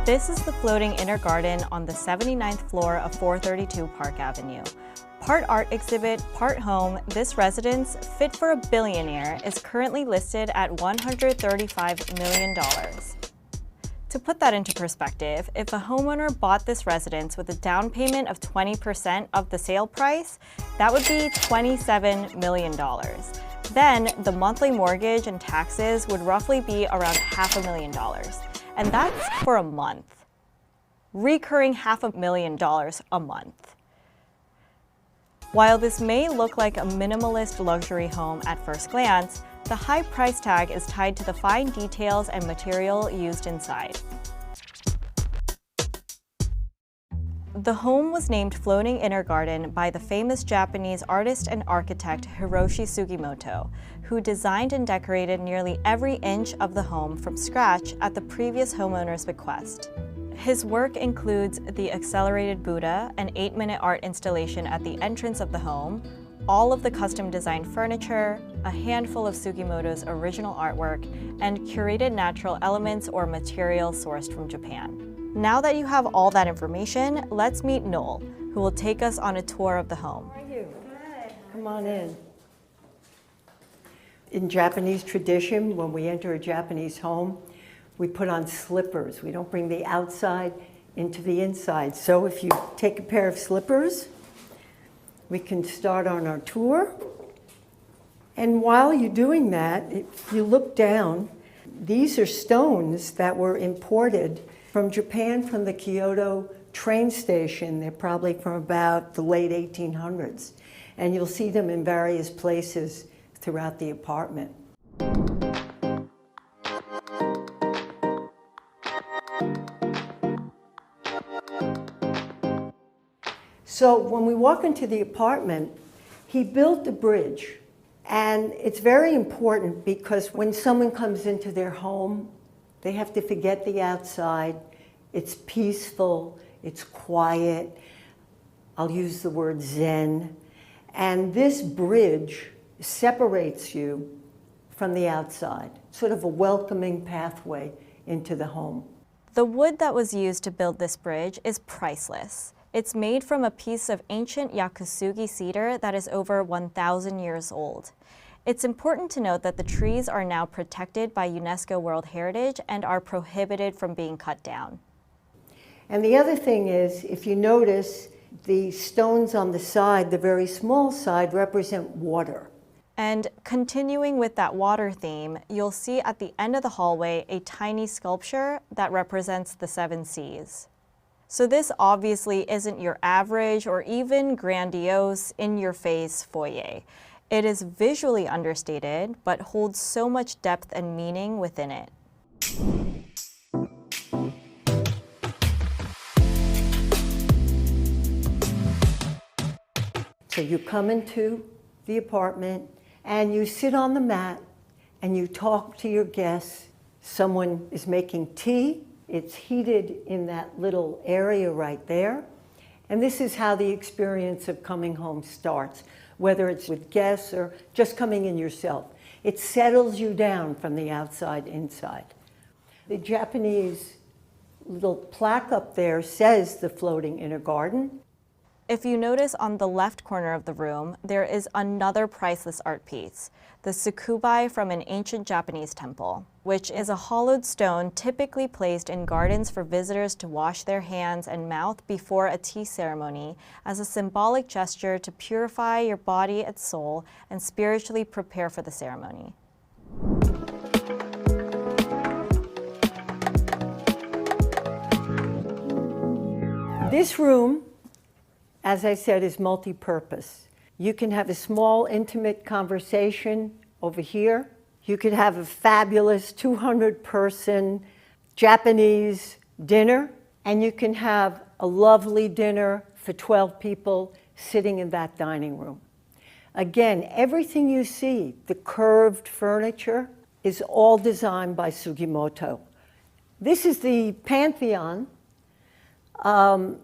This is the floating inner garden on the 79th floor of 432 Park Avenue. Part art exhibit, part home, this residence, fit for a billionaire, is currently listed at $135 million. To put that into perspective, if a homeowner bought this residence with a down payment of 20% of the sale price, that would be $27 million. Then the monthly mortgage and taxes would roughly be around $500,000. And that's for a month. Recurring $500,000 a month. While this may look like a minimalist luxury home at first glance, the high price tag is tied to the fine details and material used inside. The home was named Floating Inner Garden by the famous Japanese artist and architect Hiroshi Sugimoto, who designed and decorated nearly every inch of the home from scratch at the previous homeowner's bequest. His work includes the Accelerated Buddha, an 8-minute art installation at the entrance of the home, all of the custom-designed furniture, a handful of Sugimoto's original artwork, and curated natural elements or materials sourced from Japan. Now that you have all that information, let's meet Noel, who will take us on a tour of the home. How are you? Good. Come on in. In Japanese tradition, when we enter a Japanese home, we put on slippers. We don't bring the outside into the inside. So if you take a pair of slippers, we can start on our tour. And while you're doing that, if you look down, these are stones that were imported from Japan, from the Kyoto train station. They're probably from about the late 1800s. And you'll see them in various places throughout the apartment. So when we walk into the apartment, he built a bridge. And it's very important because when someone comes into their home, they have to forget the outside. It's peaceful, it's quiet. I'll use the word Zen. And this bridge separates you from the outside, sort of a welcoming pathway into the home. The wood that was used to build this bridge is priceless. It's made from a piece of ancient Yakusugi cedar that is over 1,000 years old. It's important to note that the trees are now protected by UNESCO World Heritage and are prohibited from being cut down. And the other thing is, if you notice, the stones on the side, the very small side, represent water. And continuing with that water theme, you'll see at the end of the hallway a tiny sculpture that represents the 7 seas. So this obviously isn't your average or even grandiose, in-your-face foyer. It is visually understated, but holds so much depth and meaning within it. So you come into the apartment and you sit on the mat and you talk to your guests. Someone is making tea. It's heated in that little area right there. And this is how the experience of coming home starts, whether it's with guests or just coming in yourself. It settles you down from the outside inside. The Japanese little plaque up there says the Floating Inner Garden. If you notice on the left corner of the room, there is another priceless art piece, the tsukubai from an ancient Japanese temple, which is a hollowed stone typically placed in gardens for visitors to wash their hands and mouth before a tea ceremony as a symbolic gesture to purify your body and soul and spiritually prepare for the ceremony. This room, as I said, is multi-purpose. You can have a small, intimate conversation over here. You could have a fabulous 200-person Japanese dinner, and you can have a lovely dinner for 12 people sitting in that dining room. Again, everything you see, the curved furniture, is all designed by Sugimoto. This is the Pantheon,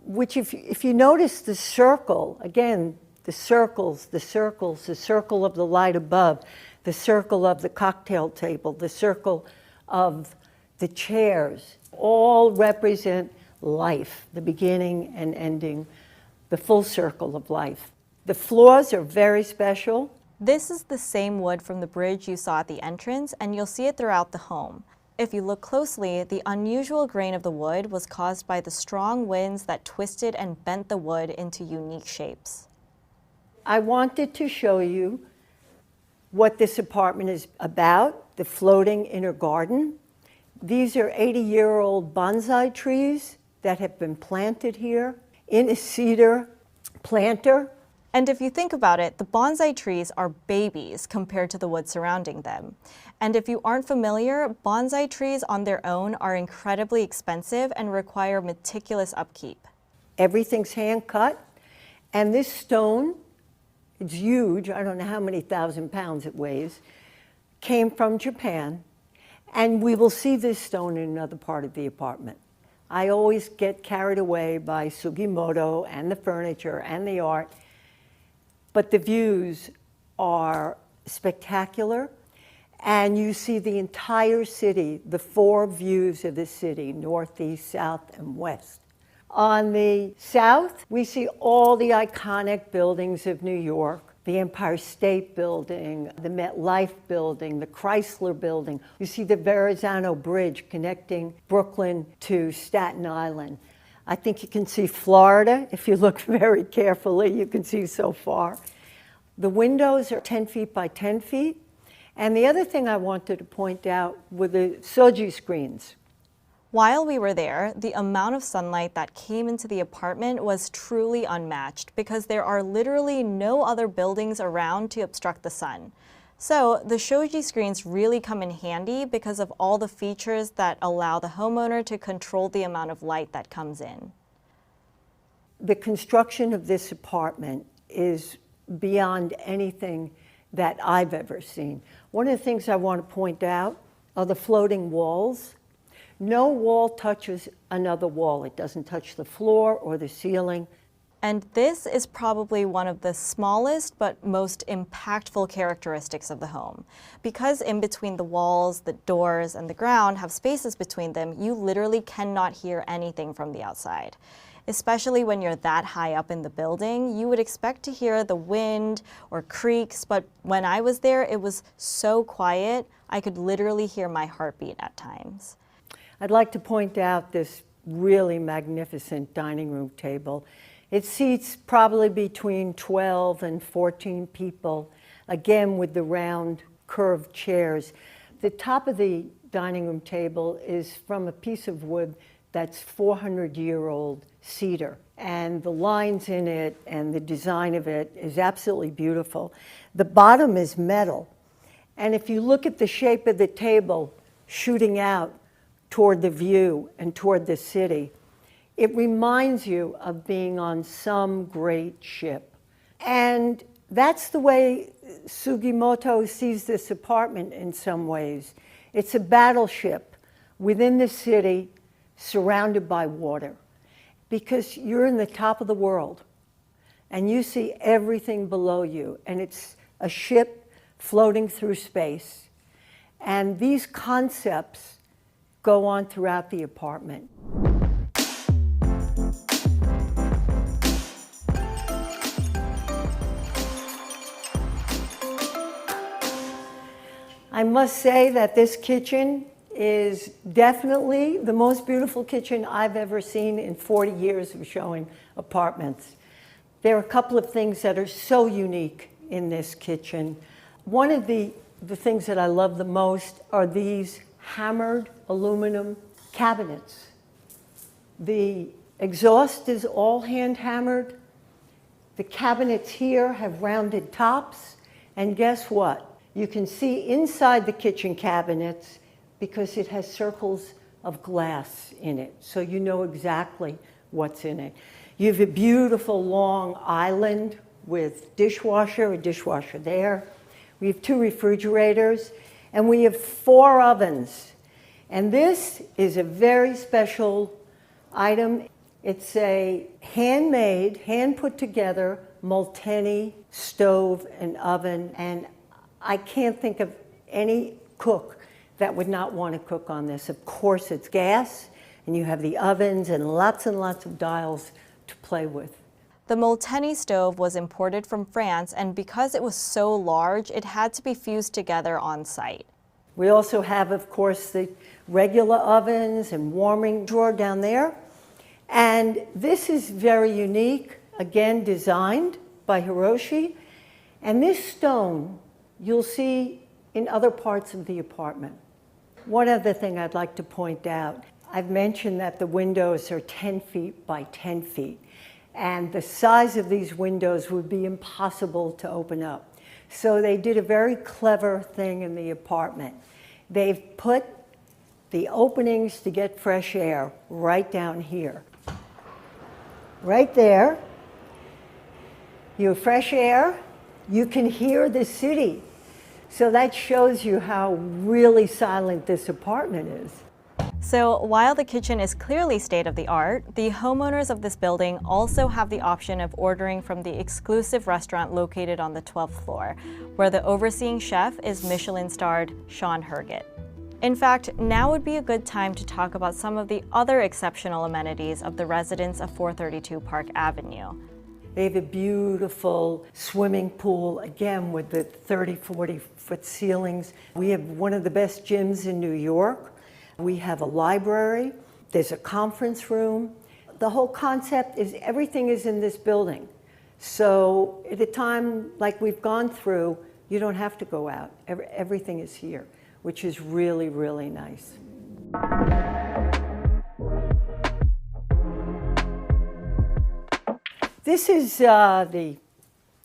which if you notice the circle, again, the circles, the circle of the light above, the circle of the cocktail table, the circle of the chairs, all represent life, the beginning and ending, the full circle of life. The floors are very special. This is the same wood from the bridge you saw at the entrance, and you'll see it throughout the home. If you look closely, the unusual grain of the wood was caused by the strong winds that twisted and bent the wood into unique shapes. I wanted to show you what this apartment is about, the floating inner garden. These are 80-year-old bonsai trees that have been planted here in a cedar planter. And if you think about it, the bonsai trees are babies compared to the wood surrounding them. And if you aren't familiar, bonsai trees on their own are incredibly expensive and require meticulous upkeep. Everything's hand cut, and this stone, it's huge, I don't know how many thousand pounds it weighs, came from Japan, and we will see this stone in another part of the apartment. I always get carried away by Sugimoto and the furniture and the art, but the views are spectacular, and you see the entire city, the 4 views of the city, north, east, south, and west. On the south, we see all the iconic buildings of New York, the Empire State Building, the MetLife Building, the Chrysler Building. You see the Verrazano Bridge connecting Brooklyn to Staten Island. I think you can see Florida. If you look very carefully, you can see so far. The windows are 10 feet by 10 feet. And the other thing I wanted to point out were the shoji screens. While we were there, the amount of sunlight that came into the apartment was truly unmatched because there are literally no other buildings around to obstruct the sun. So the shoji screens really come in handy because of all the features that allow the homeowner to control the amount of light that comes in. The construction of this apartment is beyond anything that I've ever seen. One of the things I want to point out are the floating walls. No wall touches another wall. It doesn't touch the floor or the ceiling. And this is probably one of the smallest but most impactful characteristics of the home. Because in between the walls, the doors, and the ground have spaces between them, you literally cannot hear anything from the outside. Especially when you're that high up in the building, you would expect to hear the wind or creaks, but when I was there, it was so quiet, I could literally hear my heartbeat at times. I'd like to point out this really magnificent dining room table. It seats probably between 12 and 14 people, again with the round curved chairs. The top of the dining room table is from a piece of wood that's 400-year-old cedar. And the lines in it and the design of it is absolutely beautiful. The bottom is metal. And if you look at the shape of the table shooting out toward the view and toward the city, it reminds you of being on some great ship. And that's the way Sugimoto sees this apartment in some ways. It's a battleship within the city, surrounded by water, because you're in the top of the world and you see everything below you, and it's a ship floating through space. And these concepts go on throughout the apartment. I must say that this kitchen is definitely the most beautiful kitchen I've ever seen in 40 years of showing apartments. There are a couple of things that are so unique in this kitchen. One of the things that I love the most are these hammered aluminum cabinets. The exhaust is all hand hammered. The cabinets here have rounded tops. And guess what? You can see inside the kitchen cabinets because it has circles of glass in it, so you know exactly what's in it. You have a beautiful long island with a dishwasher there. We have 2 refrigerators, and we have 4 ovens. And this is a very special item. It's a handmade, hand put together Molteni stove and oven, and I can't think of any cook that would not want to cook on this. Of course, it's gas, and you have the ovens and lots of dials to play with. The Molteni stove was imported from France, and because it was so large, it had to be fused together on site. We also have, of course, the regular ovens and warming drawer down there. And this is very unique, again, designed by Hiroshi. And this stone you'll see in other parts of the apartment. One other thing I'd like to point out, I've mentioned that the windows are 10 feet by 10 feet. And the size of these windows would be impossible to open up. So they did a very clever thing in the apartment. They've put the openings to get fresh air right down here. Right there, you have fresh air, you can hear the city. So that shows you how really silent this apartment is. So while the kitchen is clearly state-of-the-art, the homeowners of this building also have the option of ordering from the exclusive restaurant located on the 12th floor, where the overseeing chef is Michelin-starred Sean Herget. In fact, now would be a good time to talk about some of the other exceptional amenities of the residents of 432 Park Avenue. They have a beautiful swimming pool, again with the 30, 40-foot ceilings. We have one of the best gyms in New York. We have a library, there's a conference room. The whole concept is everything is in this building. So at a time like we've gone through, you don't have to go out. Everything is here, which is really, really nice. This is the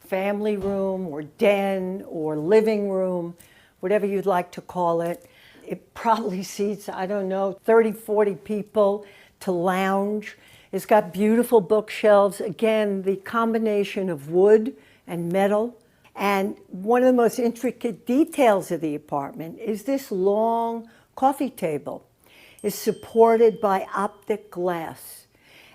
family room or den or living room, whatever you'd like to call it. It probably seats, I don't know, 30, 40 people to lounge. It's got beautiful bookshelves. Again, the combination of wood and metal. And one of the most intricate details of the apartment is this long coffee table. It's supported by optic glass.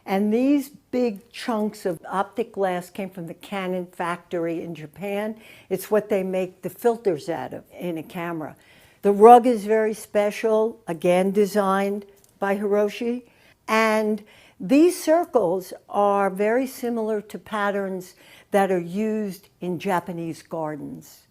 And these big chunks of optic glass came from the Canon factory in Japan. It's what they make the filters out of in a camera. The rug is very special, again designed by Hiroshi. And these circles are very similar to patterns that are used in Japanese gardens.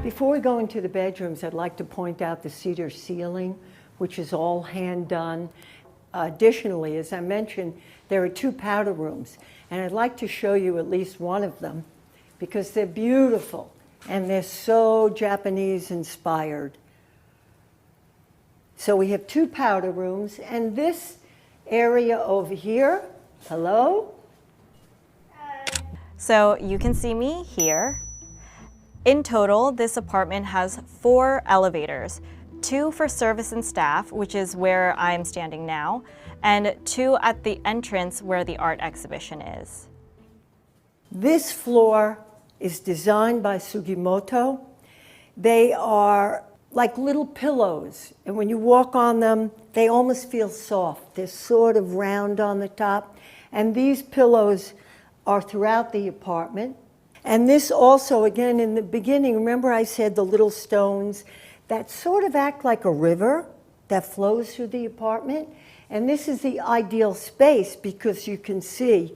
Before we go into the bedrooms, I'd like to point out the cedar ceiling, which is all hand done. Additionally, as I mentioned, there are 2 powder rooms, and I'd like to show you at least one of them because they're beautiful and they're so Japanese inspired. So we have 2 powder rooms, and this area over here, hello? So you can see me here. In total, this apartment has 4 elevators, 2 for service and staff, which is where I'm standing now, and 2 at the entrance where the art exhibition is. This floor is designed by Sugimoto. They are like little pillows, and when you walk on them, they almost feel soft. They're sort of round on the top, and these pillows are throughout the apartment. And this also, again, in the beginning, remember I said the little stones that sort of act like a river that flows through the apartment. And this is the ideal space because you can see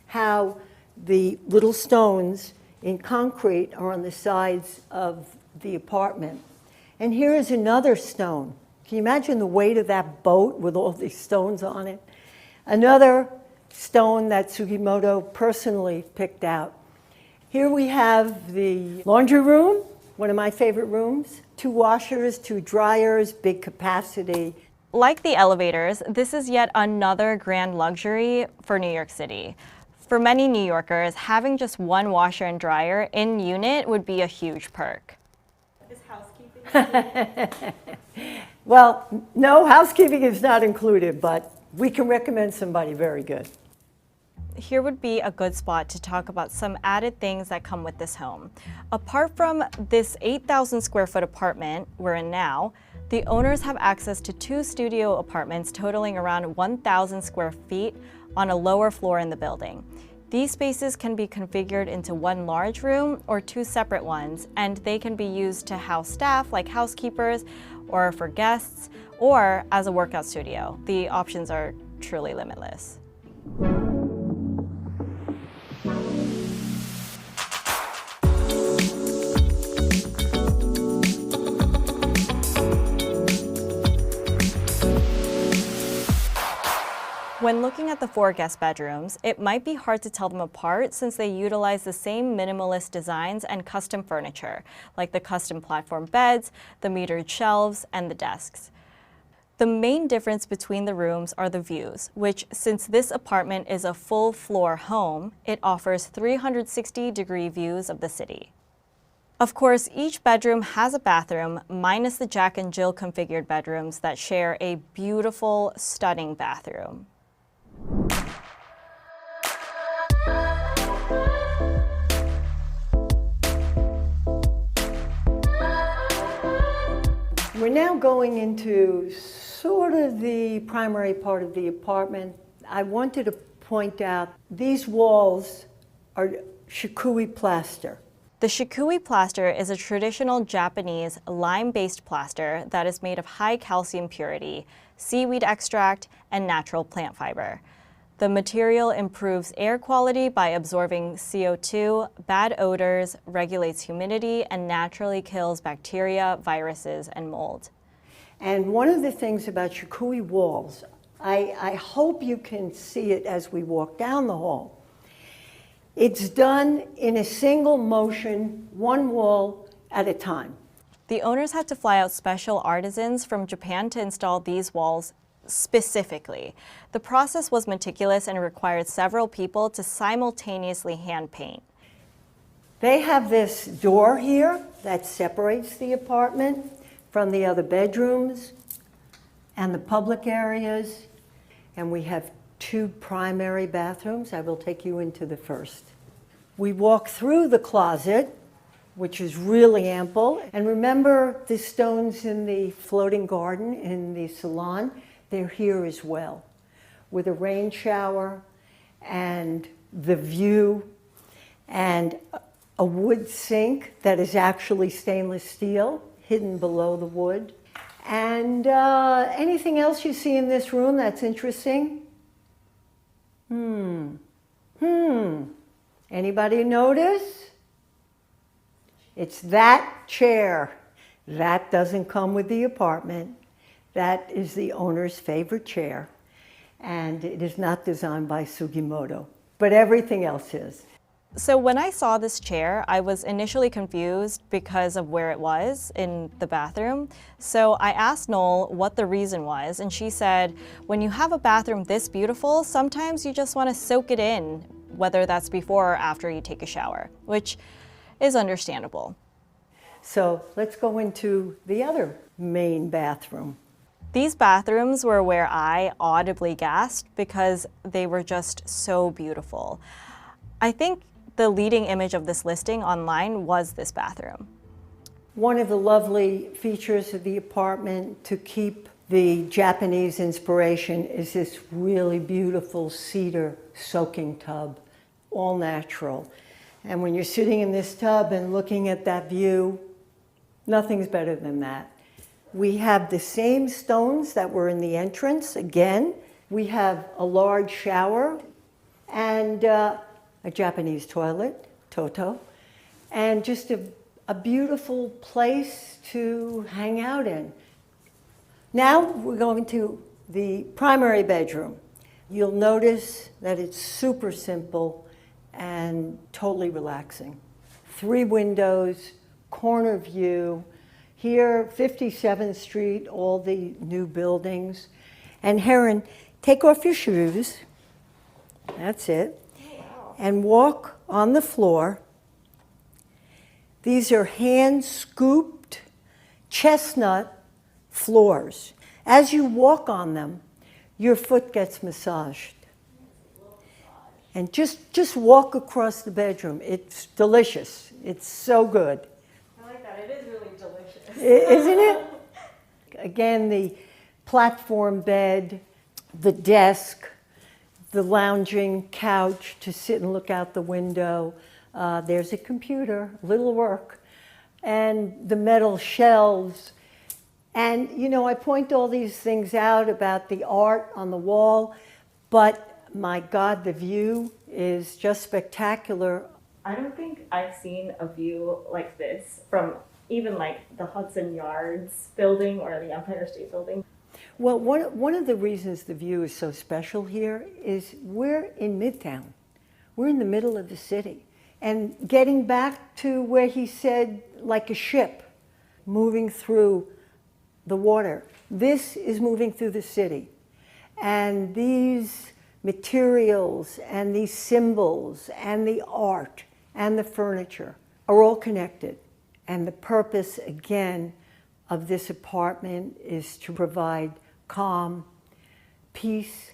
how the little stones in concrete are on the sides of the apartment. And here is another stone. Can you imagine the weight of that boat with all these stones on it? Another stone that Sugimoto personally picked out. Here we have the laundry room, one of my favorite rooms. 2 washers, 2 dryers, big capacity. Like the elevators, this is yet another grand luxury for New York City. For many New Yorkers, having just 1 washer and dryer in unit would be a huge perk. Is housekeeping? Well, no, housekeeping is not included, but we can recommend somebody very good. Here would be a good spot to talk about some added things that come with this home. Apart from this 8,000 square foot apartment we're in now, the owners have access to 2 studio apartments totaling around 1,000 square feet on a lower floor in the building. These spaces can be configured into one large room or two separate ones, and they can be used to house staff like housekeepers or for guests, or as a workout studio. The options are truly limitless. When looking at the 4 guest bedrooms, it might be hard to tell them apart since they utilize the same minimalist designs and custom furniture, like the custom platform beds, the metered shelves, and the desks. The main difference between the rooms are the views, which, since this apartment is a full floor home, it offers 360-degree views of the city. Of course, each bedroom has a bathroom, minus the Jack and Jill configured bedrooms that share a beautiful, stunning bathroom. We're now going into sort of the primary part of the apartment. I wanted to point out these walls are shikui plaster. The shikui plaster is a traditional Japanese lime-based plaster that is made of high calcium purity, seaweed extract, and natural plant fiber. The material improves air quality by absorbing CO2, bad odors, regulates humidity, and naturally kills bacteria, viruses, and mold. And one of the things about shikui walls, I hope you can see it as we walk down the hall. It's done in a single motion, one wall at a time. The owners had to fly out special artisans from Japan to install these walls specifically. The process was meticulous and required several people to simultaneously hand paint. They have this door here that separates the apartment from the other bedrooms and the public areas. And we have 2 primary bathrooms. I will take you into the first. We walk through the closet, which is really ample. And remember the stones in the floating garden in the salon? They're here as well, with a rain shower and the view and a wood sink that is actually stainless steel hidden below the wood. And anything else you see in this room that's interesting? Anybody notice? It's that chair. That doesn't come with the apartment. That is the owner's favorite chair. And it is not designed by Sugimoto, but everything else is. So when I saw this chair, I was initially confused because of where it was in the bathroom. So I asked Noel what the reason was, and she said, when you have a bathroom this beautiful, sometimes you just want to soak it in, whether that's before or after you take a shower, which is understandable. So let's go into the other main bathroom. These bathrooms were where I audibly gasped because they were just so beautiful. I think the leading image of this listing online was this bathroom. One of the lovely features of the apartment to keep the Japanese inspiration is this really beautiful cedar soaking tub, all natural. And when you're sitting in this tub and looking at that view, nothing's better than that. We have the same stones that were in the entrance. Again, we have a large shower and a Japanese toilet, Toto, and just a beautiful place to hang out in. Now we're going to the primary bedroom. You'll notice that it's super simple and totally relaxing. 3 windows, corner view. Here, 57th Street, all the new buildings. And Heron, take off your shoes. That's it. And walk on the floor. These are hand-scooped chestnut floors. As you walk on them, your foot gets massaged. And just walk across the bedroom. It's delicious. It's so good. I like that. It is really delicious. Isn't it? Again, the platform bed, the desk, the lounging couch to sit and look out the window. There's a computer, little work, and the metal shelves. And, you know, I point all these things out about the art on the wall, but my God, the view is just spectacular. I don't think I've seen a view like this from even like the Hudson Yards building or the Empire State Building. Well, one of the reasons the view is so special here is we're in Midtown. We're in the middle of the city. And getting back to where he said, like a ship moving through the water, this is moving through the city. And these materials and these symbols and the art and the furniture are all connected. And the purpose, again, of this apartment is to provide calm, peace,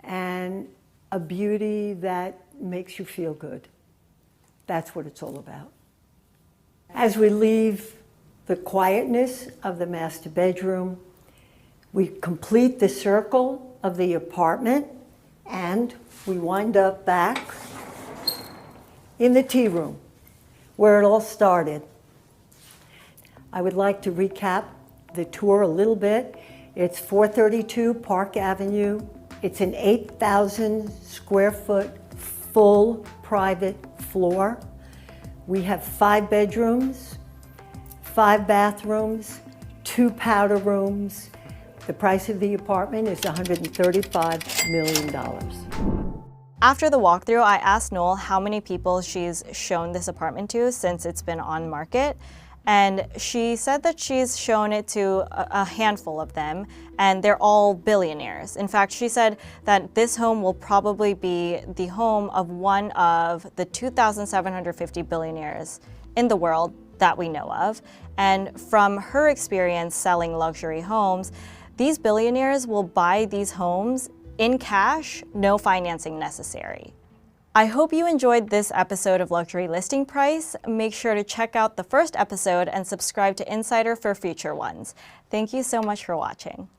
and a beauty that makes you feel good. That's what it's all about. As we leave the quietness of the master bedroom, we complete the circle of the apartment, and we wind up back in the tea room, where it all started. I would like to recap the tour a little bit. It's 432 Park Avenue. It's an 8,000 square foot full private floor. We have 5 bedrooms, 5 bathrooms, 2 powder rooms. The price of the apartment is $135 million. After the walkthrough, I asked Noel how many people she's shown this apartment to since it's been on market. And she said that she's shown it to a handful of them, and they're all billionaires. In fact, she said that this home will probably be the home of one of the 2,750 billionaires in the world that we know of. And from her experience selling luxury homes, these billionaires will buy these homes in cash, no financing necessary. I hope you enjoyed this episode of Luxury Listing Price. Make sure to check out the first episode and subscribe to Insider for future ones. Thank you so much for watching.